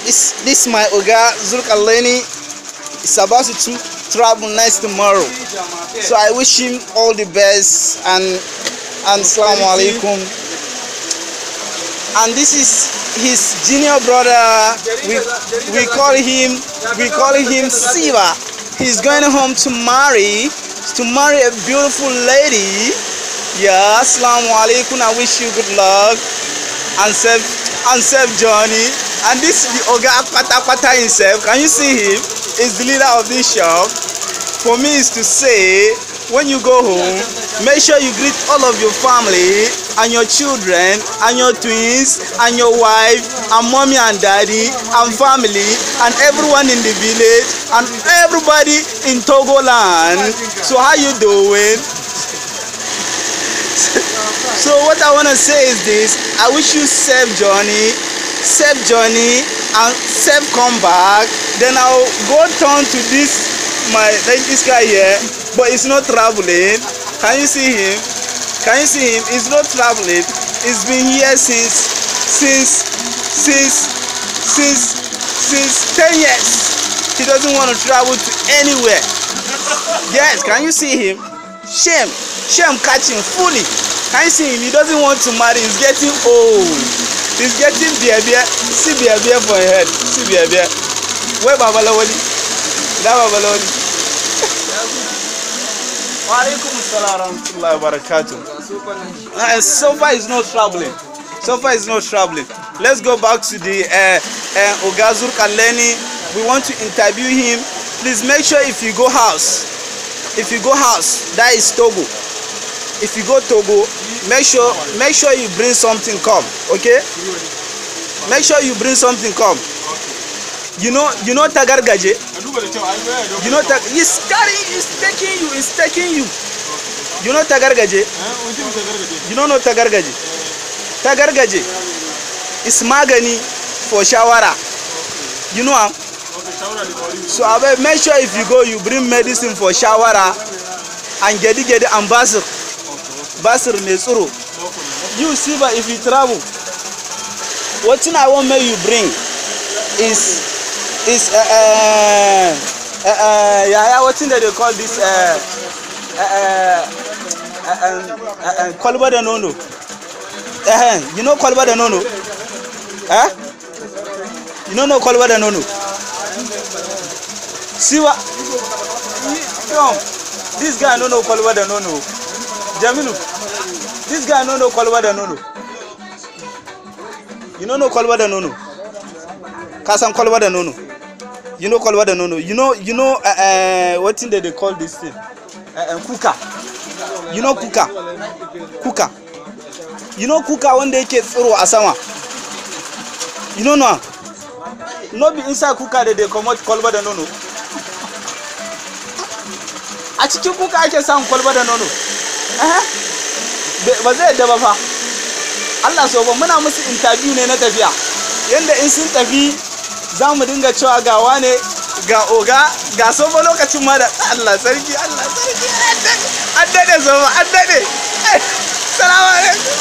This my Oga Zulkarnaini is about to travel next tomorrow. So I wish him all the best and Assalamu alaikum. And this is his junior brother. We call him Siva. He's going home to marry a beautiful lady. Yeah, Assalamu alaikum. I wish you good luck and safe journey. And this is the Oga Akpata himself. Can you see him? He's the leader of this shop. For me is to say, when you go home, make sure you greet all of your family and your children and your twins and your wife and mommy and daddy and family and everyone in the village and everybody in Togoland. So how you doing? So what I want to say is this: I wish you safe journey and safe comeback. Then I'll go turn to this guy here, but he's not traveling. Can you see him? He's not traveling. He's been here since 10 years. He doesn't want to travel to anywhere. Yes, can you see him? Shame catching fully. Can you see him? He doesn't want to marry. He's getting old. He's getting beer. See beer for your head. See beer. Where Babalawali? That Babalawali. Wa alaikum assalam wa rahmatullahi wa barakatuh. So far is not traveling. Let's go back to the Oga Zulkarnaini. We want to interview him. Please make sure if you go house, that is Togo. If you go Togo, make sure you bring something come, okay? Make sure you bring something come. You know Tagargaje? You know he's taking you. You know Tagargaje? You don't know Tagargaje? Tagargaje is magani for shawara. You know? So I will make sure if you go, you bring medicine for shawara and get and basir mesuru. You see, but if you travel, what thing I want make you bring is what thing that they call this kolba de nono. You know kolba de nono? You don't know kolba de nono? See what? This guy don't know kolba de nono. Jamilu, this guy don't know kolba de nono. You don't know kolba de nono? Kasan kolba de nono. You know kolba de nono. You know what thing that they call this thing? Kuka. You know kuka? Kuka. You know kuka when they get through asama. You know no? No be inside kuka that they come out kolba de nono. A cikin kuka ake samun kolba da nono. Ba zai yadda ba fa. Allah so ba muna musu interview ne na tafiya. Yanda in sun tafi za mu dinga cewa ga wane ga oga ga so ba lokacin ma da Allah sarki. An dade so ba an dade. Assalamu alaikum.